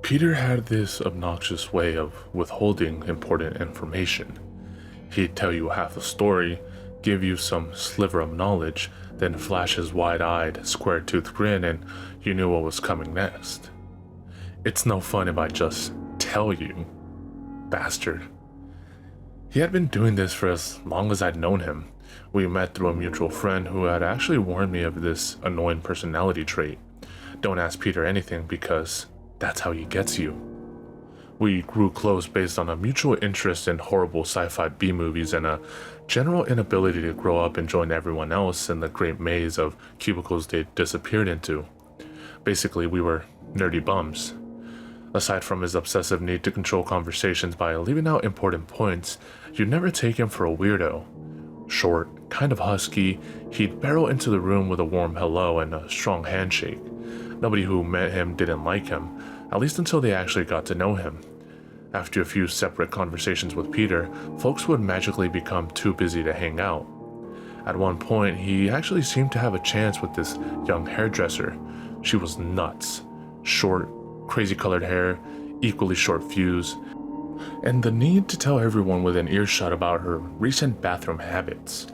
Peter had this obnoxious way of withholding important information. He'd tell you half a story, give you some sliver of knowledge, then flash his wide-eyed, square-toothed grin and you knew what was coming next. It's no fun if I just tell you, bastard. He had been doing this for as long as I'd known him. We met through a mutual friend who had actually warned me of this annoying personality trait. Don't ask Peter anything because that's how he gets you. We grew close based on a mutual interest in horrible sci-fi B-movies and a general inability to grow up and join everyone else in the great maze of cubicles they disappeared into. Basically, we were nerdy bums. Aside from his obsessive need to control conversations by leaving out important points, you'd never take him for a weirdo. Short, kind of husky, he'd barrel into the room with a warm hello and a strong handshake. Nobody who met him didn't like him, at least until they actually got to know him. After a few separate conversations with Peter, folks would magically become too busy to hang out. At one point, he actually seemed to have a chance with this young hairdresser. She was nuts. Short, crazy colored hair, equally short fuse, and the need to tell everyone within earshot about her recent bathroom habits.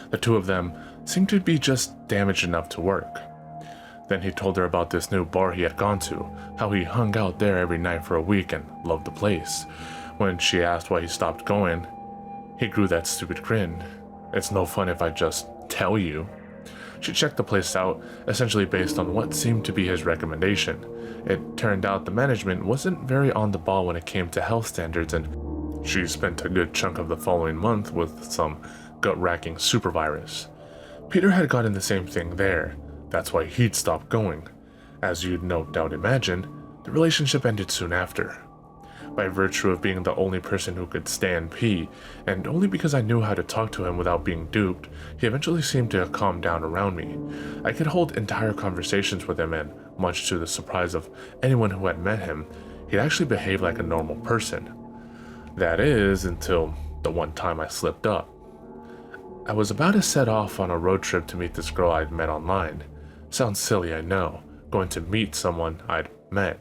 The two of them seemed to be just damaged enough to work. Then he told her about this new bar he had gone to, how he hung out there every night for a week and loved the place. When she asked why he stopped going, he grew that stupid grin. It's no fun if I just tell you. She checked the place out, essentially based on what seemed to be his recommendation. It turned out the management wasn't very on the ball when it came to health standards, and she spent a good chunk of the following month with some gut-racking supervirus. Peter had gotten the same thing there. That's why he'd stopped going. As you'd no doubt imagine, the relationship ended soon after. By virtue of being the only person who could stand P, and only because I knew how to talk to him without being duped, he eventually seemed to calm down around me. I could hold entire conversations with him, and much to the surprise of anyone who had met him, he'd actually behaved like a normal person. That is, until the one time I slipped up. I was about to set off on a road trip to meet this girl I'd met online. Sounds silly, I know, going to meet someone I'd met.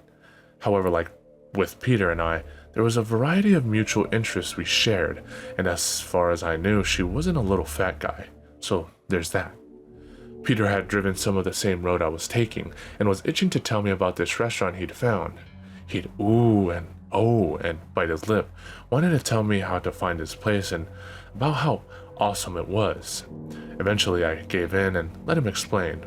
However, like with Peter and I, there was a variety of mutual interests we shared, and as far as I knew, she wasn't a little fat guy. So there's that. Peter had driven some of the same road I was taking, and was itching to tell me about this restaurant he'd found. He'd ooh and oh and bite his lip, wanted to tell me how to find his place and about how awesome it was. Eventually I gave in and let him explain.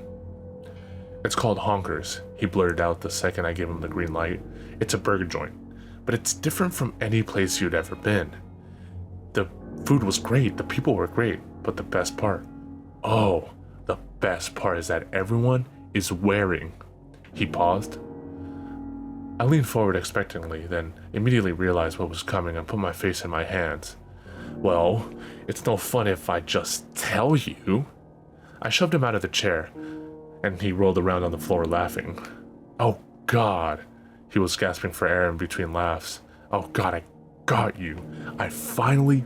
It's called Honkers, he blurted out the second I gave him the green light. It's a burger joint, but it's different from any place you'd ever been. The food was great, the people were great, but the best part, oh, the best part is that everyone is wearing. He paused. I leaned forward expectantly, then immediately realized what was coming and put my face in my hands. Well, it's no fun if I just tell you. I shoved him out of the chair, and he rolled around on the floor laughing. Oh God, he was gasping for air in between laughs. Oh God, I got you. I finally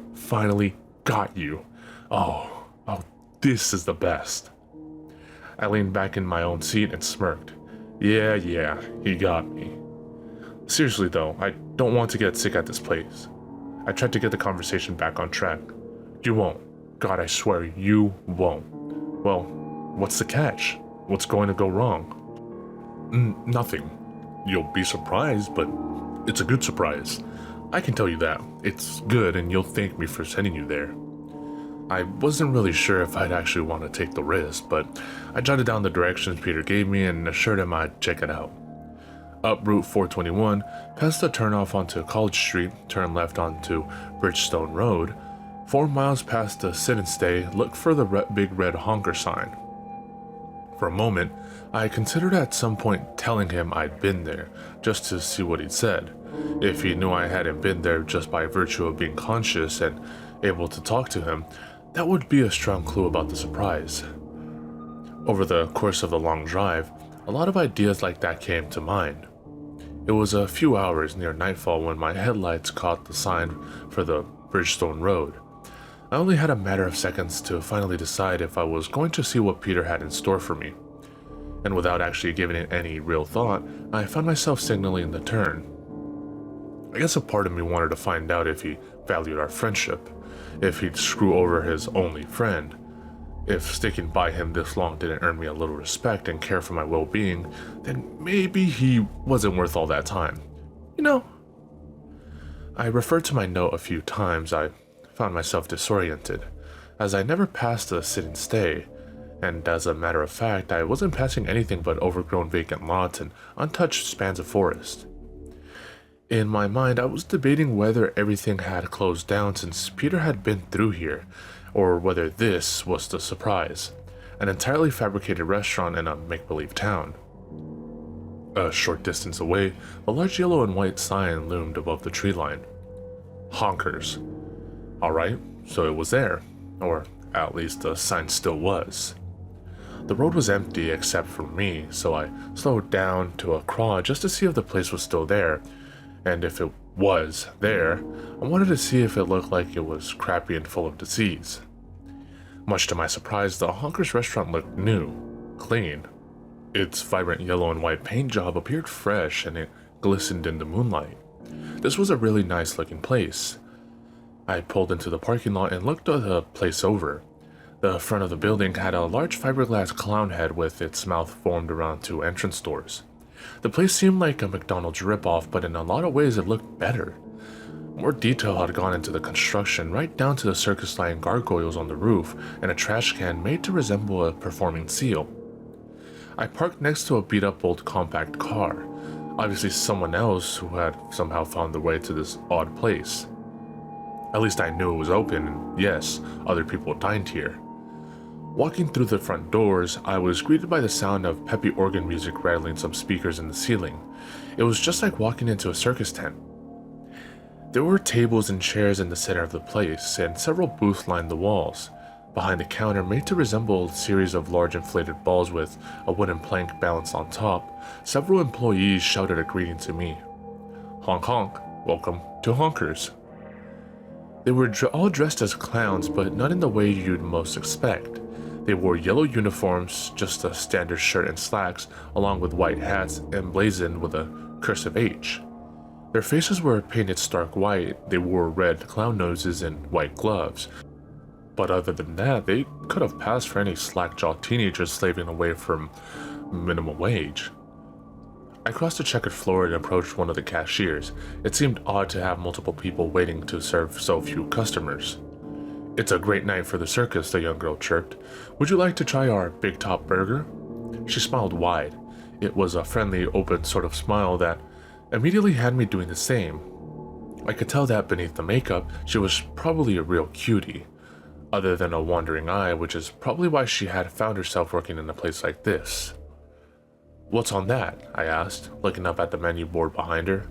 got you. Oh, this is the best. I leaned back in my own seat and smirked. Yeah, he got me. Seriously though, I don't want to get sick at this place. I tried to get the conversation back on track. You won't. God, I swear, you won't. Well, what's the catch? What's going to go wrong? Nothing. You'll be surprised, but it's a good surprise. I can tell you that. It's good, and you'll thank me for sending you there. I wasn't really sure if I'd actually want to take the risk, but I jotted down the directions Peter gave me and assured him I'd check it out. Up Route 421, past the turnoff onto College Street, turn left onto Bridgestone Road. 4 miles past the sit and stay, look for the big red honker sign. For a moment, I considered at some point telling him I'd been there, just to see what he'd said. If he knew I hadn't been there just by virtue of being conscious and able to talk to him, that would be a strong clue about the surprise. Over the course of the long drive, a lot of ideas like that came to mind. It was a few hours near nightfall when my headlights caught the sign for the Bridgestone Road. I only had a matter of seconds to finally decide if I was going to see what Peter had in store for me. and without actually giving it any real thought, I found myself signaling the turn. I guess a part of me wanted to find out if he valued our friendship, if he'd screw over his only friend, if sticking by him this long didn't earn me a little respect and care for my well-being, then maybe he wasn't worth all that time. You know? I referred to my note a few times. I found myself disoriented, as I never passed a sit and stay, and as a matter of fact, I wasn't passing anything but overgrown vacant lots and untouched spans of forest. In my mind, I was debating whether everything had closed down since Peter had been through here, or whether this was the surprise, an entirely fabricated restaurant in a make-believe town. A short distance away, a large yellow and white sign loomed above the tree line. Honkers. Alright, so it was there, or at least the sign still was. The road was empty except for me, so I slowed down to a crawl just to see if the place was still there, and if it was there, I wanted to see if it looked like it was crappy and full of disease. Much to my surprise, the Honkers restaurant looked new, clean. Its vibrant yellow and white paint job appeared fresh and it glistened in the moonlight. This was a really nice looking place. I pulled into the parking lot and looked the place over. The front of the building had a large fiberglass clown head with its mouth formed around two entrance doors. The place seemed like a McDonald's ripoff, but in a lot of ways it looked better. More detail had gone into the construction, right down to the circus-lion gargoyles on the roof and a trash can made to resemble a performing seal. I parked next to a beat-up old compact car, obviously someone else who had somehow found their way to this odd place. At least I knew it was open, and yes, other people dined here. Walking through the front doors, I was greeted by the sound of peppy organ music rattling some speakers in the ceiling. It was just like walking into a circus tent. There were tables and chairs in the center of the place, and several booths lined the walls. Behind the counter, made to resemble a series of large inflated balls with a wooden plank balanced on top, several employees shouted a greeting to me. "Honk honk, welcome to Honkers." They were all dressed as clowns, but not in the way you'd most expect. They wore yellow uniforms, just a standard shirt and slacks, along with white hats emblazoned with a cursive H. Their faces were painted stark white. They wore red clown noses and white gloves. But other than that, they could have passed for any slack-jawed teenagers slaving away from minimum wage. I crossed the checkered floor and approached one of the cashiers. It seemed odd to have multiple people waiting to serve so few customers. "It's a great night for the circus," the young girl chirped. "Would you like to try our Big Top Burger?" She smiled wide. It was a friendly, open sort of smile that immediately had me doing the same. I could tell that beneath the makeup, she was probably a real cutie, other than a wandering eye, which is probably why she had found herself working in a place like this. "What's on that?" I asked, looking up at the menu board behind her.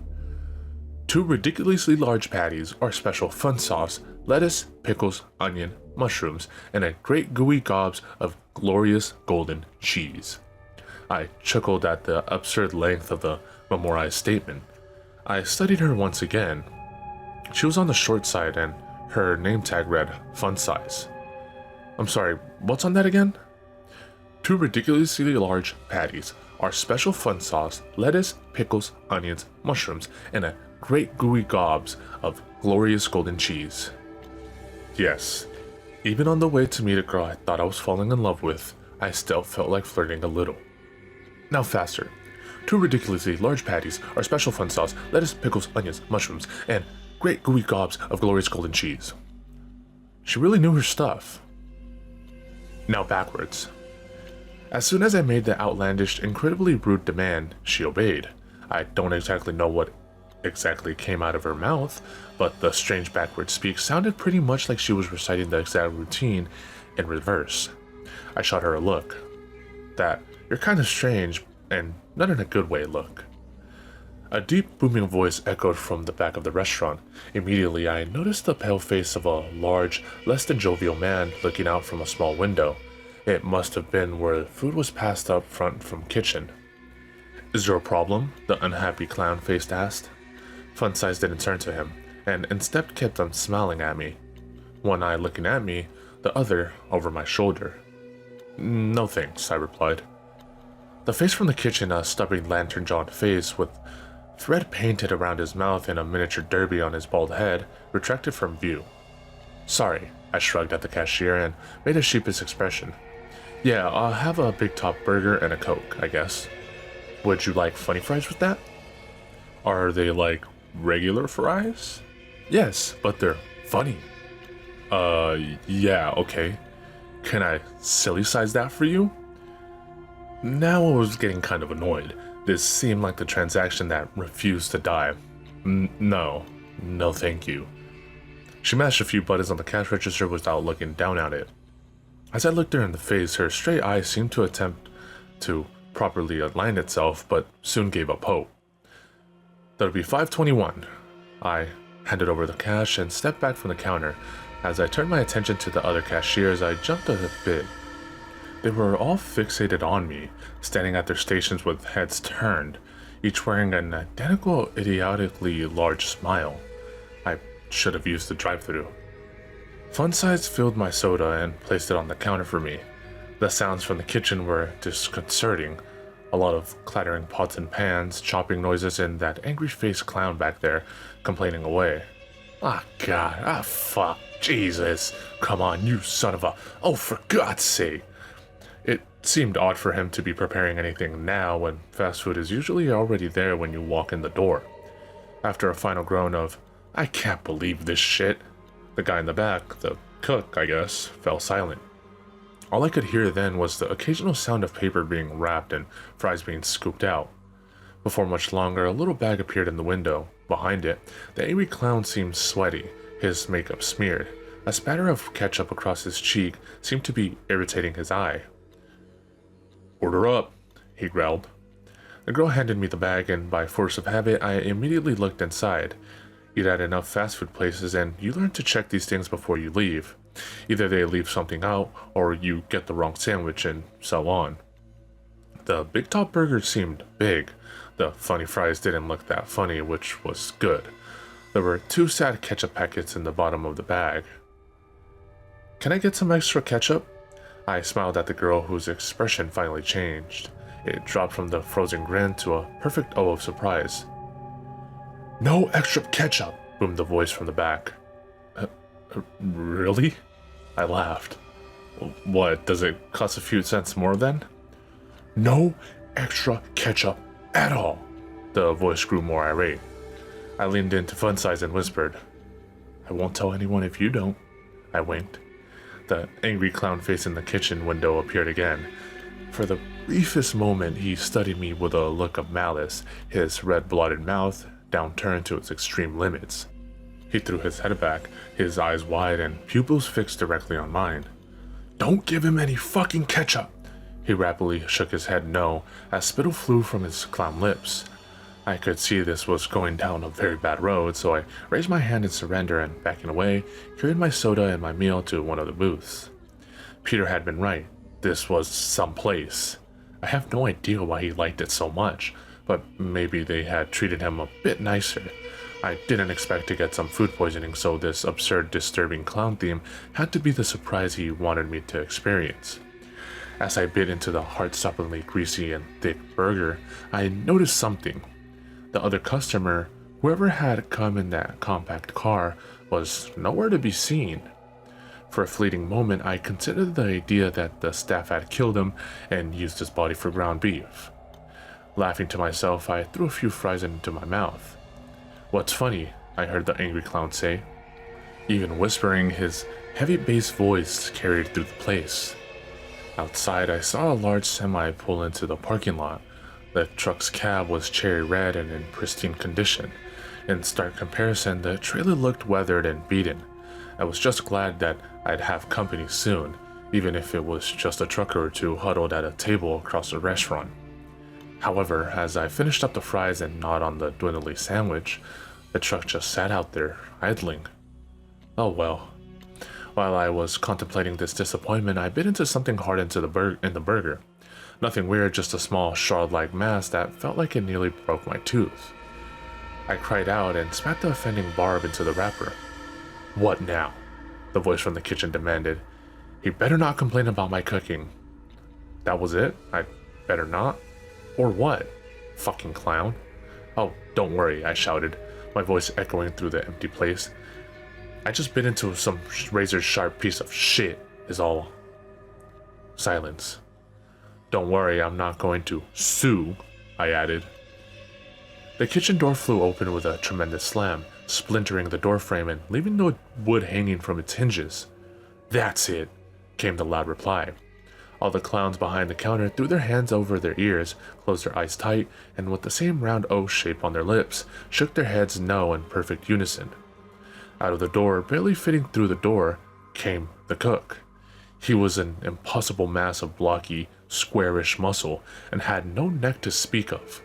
"2 ridiculously large patties, our special fun sauce, lettuce, pickles, onion, mushrooms, and a great gooey gobs of glorious golden cheese." I chuckled at the absurd length of the memorized statement. I studied her once again. She was on the short side and her name tag read fun size. "I'm sorry, what's on that again?" "2 ridiculously large patties, our special fun sauce, lettuce, pickles, onions, mushrooms, and a great gooey gobs of glorious golden cheese." Yes, even on the way to meet a girl I thought I was falling in love with, I still felt like flirting a little. "Now faster. 2 ridiculously large patties, our special fun sauce, lettuce, pickles, onions, mushrooms, and great gooey gobs of glorious golden cheese." She really knew her stuff. Now backwards. As soon as I made the outlandish, incredibly rude demand, she obeyed. I don't exactly know what exactly came out of her mouth, but the strange backward speak sounded pretty much like she was reciting the exact routine in reverse. I shot her a look. That "you're kind of strange, and not in a good way" look. A deep booming voice echoed from the back of the restaurant. Immediately I noticed the pale face of a large, less than jovial man looking out from a small window. It must have been where food was passed up front from kitchen. "Is there a problem?" the unhappy clown-faced asked. Fun Size didn't turn to him, and instead kept on smiling at me. One eye looking at me, the other over my shoulder. "No thanks," I replied. The face from the kitchen, a stubby lantern-jawed face with thread painted around his mouth and a miniature derby on his bald head, retracted from view. Sorry, I shrugged at the cashier and made a sheepish expression. Yeah, I'll have a big top burger and a Coke, I guess. Would you like funny fries with that? Are they like regular fries? Yes, but they're funny. Yeah, okay. Can I silly size that for you? Now I was getting kind of annoyed. This seemed like the transaction that refused to die. No thank you. She mashed a few buttons on the cash register without looking down at it. As I looked her in the face, her straight eye seemed to attempt to properly align itself, but soon gave up hope. That'll be $5.21. I handed over the cash and stepped back from the counter. As I turned my attention to the other cashiers, I jumped a bit. They were all fixated on me, standing at their stations with heads turned, each wearing an identical, idiotically large smile. I should have used the drive-thru. Fun Size filled my soda and placed it on the counter for me. The sounds from the kitchen were disconcerting. A lot of clattering pots and pans, chopping noises, and that angry-faced clown back there complaining away. Ah, God. Ah, fuck. Jesus. Come on, you son of a... Oh, for God's sake. It seemed odd for him to be preparing anything now when fast food is usually already there when you walk in the door. After a final groan of, I can't believe this shit, the guy in the back, the cook, I guess, fell silent. All I could hear then was the occasional sound of paper being wrapped and fries being scooped out. Before much longer, a little bag appeared in the window. Behind it, the angry clown seemed sweaty, his makeup smeared. A spatter of ketchup across his cheek seemed to be irritating his eye. Order up, he growled. The girl handed me the bag, and by force of habit, I immediately looked inside. Eat at enough fast food places, and you learn to check these things before you leave. Either they leave something out, or you get the wrong sandwich, and so on. The Big Top Burger seemed big. The funny fries didn't look that funny, which was good. There were 2 sad ketchup packets in the bottom of the bag. Can I get some extra ketchup? I smiled at the girl, whose expression finally changed. It dropped from the frozen grin to a perfect O of surprise. No extra ketchup, boomed the voice from the back. Really? I laughed. What, does it cost a few cents more then? No extra ketchup at all. The voice grew more irate. I leaned into Fun Size and whispered, I won't tell anyone if you don't. I winked. The angry clown face in the kitchen window appeared again. For the briefest moment, he studied me with a look of malice, his red-blotted mouth downturned to its extreme limits. He threw his head back, his eyes wide and pupils fixed directly on mine. Don't give him any fucking ketchup! He rapidly shook his head no, as spittle flew from his clown lips. I could see this was going down a very bad road, so I raised my hand in surrender and, backing away, carried my soda and my meal to one of the booths. Peter had been right. This was some place. I have no idea why he liked it so much, but maybe they had treated him a bit nicer. I didn't expect to get some food poisoning, so this absurd, disturbing clown theme had to be the surprise he wanted me to experience. As I bit into the heart-stoppingly greasy and thick burger, I noticed something. The other customer, whoever had come in that compact car, was nowhere to be seen. For a fleeting moment, I considered the idea that the staff had killed him and used his body for ground beef. Laughing to myself, I threw a few fries into my mouth. What's funny, I heard the angry clown say. Even whispering, his heavy bass voice carried through the place. Outside, I saw a large semi pull into the parking lot. The truck's cab was cherry red and in pristine condition. In stark comparison, the trailer looked weathered and beaten. I was just glad that I'd have company soon, even if it was just a trucker or two huddled at a table across the restaurant. However, as I finished up the fries and gnawed on the dwindly sandwich, the truck just sat out there, idling. Oh well. While I was contemplating this disappointment, I bit into something hard in the burger. Nothing weird, just a small shard-like mass that felt like it nearly broke my tooth. I cried out and spat the offending barb into the wrapper. What now? The voice from the kitchen demanded. He better not complain about my cooking. That was it? I better not? Or what? Fucking clown. Oh, don't worry, I shouted, my voice echoing through the empty place. I just bit into some razor-sharp piece of shit, is all. Silence. Don't worry, I'm not going to sue, I added. The kitchen door flew open with a tremendous slam, splintering the doorframe and leaving the wood hanging from its hinges. That's it, came the loud reply. All the clowns behind the counter threw their hands over their ears, closed their eyes tight, and with the same round O shape on their lips, shook their heads no in perfect unison. Out of the door, barely fitting through the door, came the cook. He was an impossible mass of blocky, squarish muscle, and had no neck to speak of.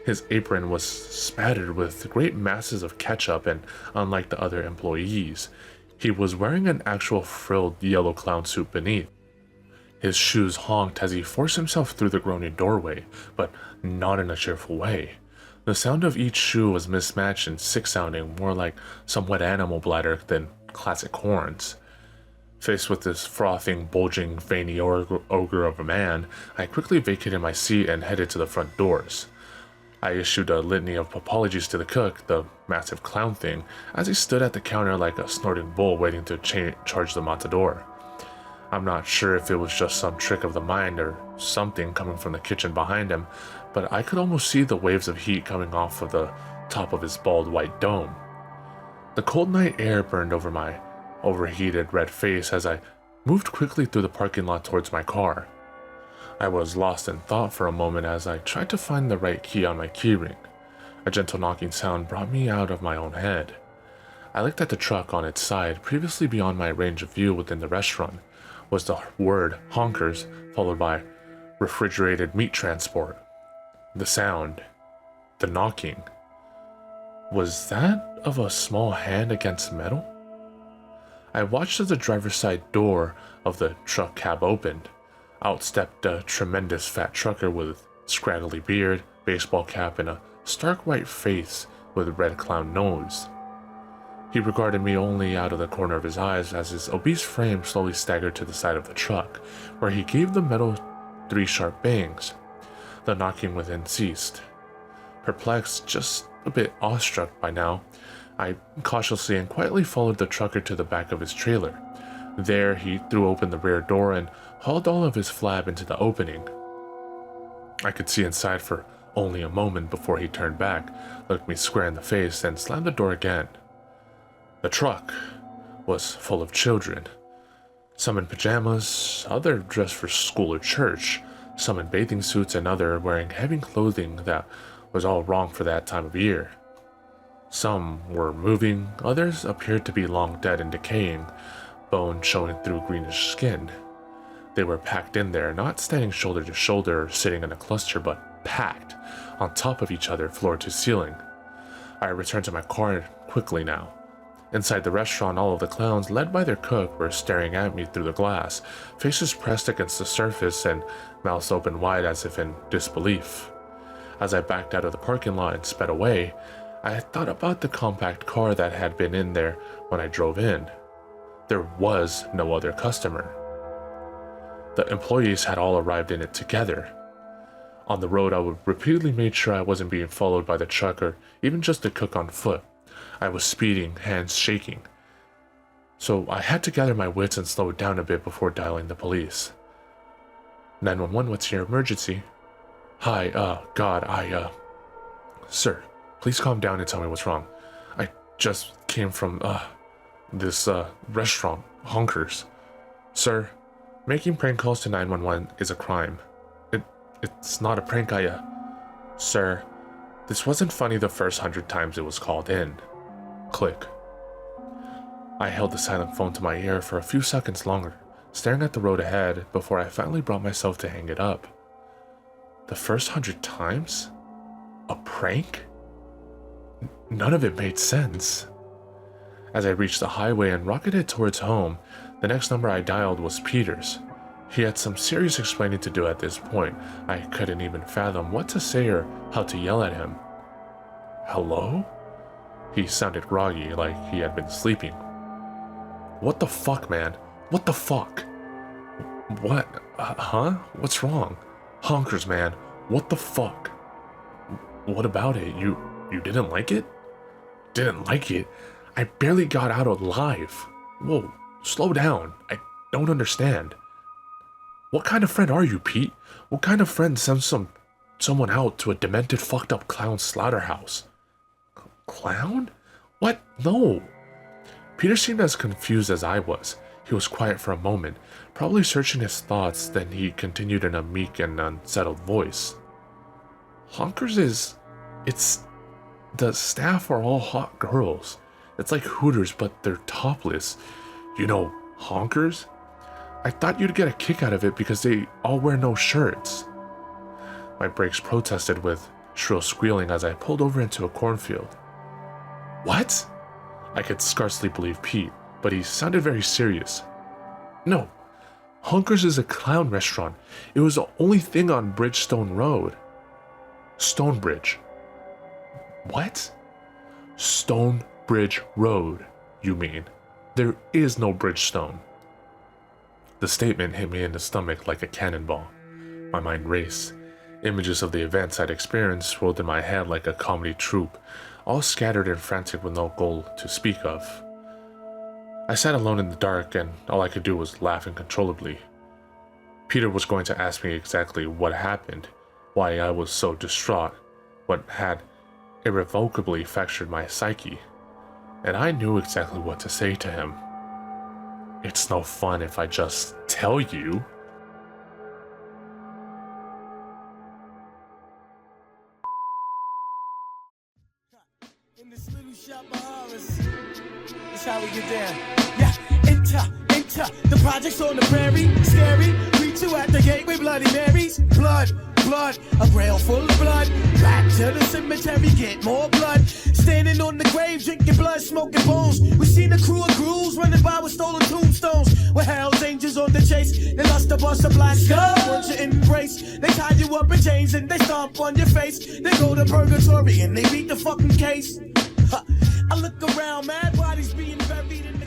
His apron was spattered with great masses of ketchup, and unlike the other employees, he was wearing an actual frilled yellow clown suit beneath. His shoes honked as he forced himself through the groaning doorway, but not in a cheerful way. The sound of each shoe was mismatched and sick-sounding, more like some wet animal bladder than classic horns. Faced with this frothing, bulging, veiny ogre of a man, I quickly vacated my seat and headed to the front doors. I issued a litany of apologies to the cook, the massive clown thing, as he stood at the counter like a snorting bull waiting to charge the matador. I'm not sure if it was just some trick of the mind or something coming from the kitchen behind him, but I could almost see the waves of heat coming off of the top of his bald white dome. The cold night air burned over my overheated red face as I moved quickly through the parking lot towards my car. I was lost in thought for a moment as I tried to find the right key on my keyring. A gentle knocking sound brought me out of my own head. I looked at the truck on its side, previously beyond my range of view within the restaurant. Was the word honkers, followed by refrigerated meat transport. The sound, the knocking, was that of a small hand against metal? I watched as the driver's side door of the truck cab opened. Out stepped a tremendous fat trucker with scraggly beard, baseball cap, and a stark white face with a red clown nose. He regarded me only out of the corner of his eyes as his obese frame slowly staggered to the side of the truck, where he gave the metal 3 sharp bangs. The knocking within ceased. Perplexed, just a bit awestruck by now, I cautiously and quietly followed the trucker to the back of his trailer. There, he threw open the rear door and hauled all of his flab into the opening. I could see inside for only a moment before he turned back, looked me square in the face, and slammed the door again. The truck was full of children. Some in pajamas, other dressed for school or church, some in bathing suits, and other wearing heavy clothing that was all wrong for that time of year. Some were moving, others appeared to be long dead and decaying, bone showing through greenish skin. They were packed in there, not standing shoulder to shoulder or sitting in a cluster, but packed, on top of each other, floor to ceiling. I returned to my car quickly now. Inside the restaurant, all of the clowns, led by their cook, were staring at me through the glass, faces pressed against the surface and mouths open wide as if in disbelief. As I backed out of the parking lot and sped away, I thought about the compact car that had been in there when I drove in. There was no other customer. The employees had all arrived in it together. On the road, I would repeatedly make sure I wasn't being followed by the truck or even just the cook on foot. I was speeding, hands shaking. So I had to gather my wits and slow it down a bit before dialing the police. 911, what's your emergency? Hi, Sir, please calm down and tell me what's wrong. I just came from, this restaurant, Honkers. Sir, making prank calls to 911 is a crime. It's not a prank, Sir, this wasn't funny the first 100 times it was called in. Click. I held the silent phone to my ear for a few seconds longer, staring at the road ahead before I finally brought myself to hang it up. The first 100 times? A prank? None of it made sense. As I reached the highway and rocketed towards home, the next number I dialed was Peter's. He had some serious explaining to do at this point. I couldn't even fathom what to say or how to yell at him. Hello? He sounded groggy, like he had been sleeping. What the fuck, man? What the fuck? What? Huh? What's wrong? Honkers, man. What the fuck? What about it? You didn't like it? Didn't like it? I barely got out alive. Whoa, slow down. I don't understand. What kind of friend are you, Pete? What kind of friend sends someone out to a demented, fucked up clown slaughterhouse? Clown? What? No. Peter seemed as confused as I was. He was quiet for a moment, probably searching his thoughts, then he continued in a meek and unsettled voice. It's... The staff are all hot girls. It's like Hooters, but they're topless. You know, honkers? I thought you'd get a kick out of it because they all wear no shirts. My brakes protested with shrill squealing as I pulled over into a cornfield. What? I could scarcely believe Pete, but he sounded very serious. No, Honkers is a clown restaurant. It was the only thing on Bridgestone Road. Stonebridge. What? Stonebridge Road, you mean? There is no Bridgestone. The statement hit me in the stomach like a cannonball. My mind raced. Images of the events I'd experienced rolled in my head like a comedy troupe, all scattered and frantic with no goal to speak of. I sat alone in the dark, and all I could do was laugh uncontrollably. Peter was going to ask me exactly what happened, why I was so distraught, what had irrevocably fractured my psyche, and I knew exactly what to say to him. It's no fun if I just tell you. In this little shop of horrors, that's how we get down. Yeah, enter, the projects on the prairie, scary. Greet you at the gate with Bloody Marys. Blood, a rail full of blood. Back to the cemetery, get more blood. Standing on the grave, drinking blood, smoking bones. We seen a crew of ghouls running by with stolen tombstones. With Hell's Angels on the chase, they lust to bust a black skull. Want you embrace, they tie you up in chains and they stomp on your face. They go to purgatory and they beat the fucking case. I look around, mad bodies being buried in the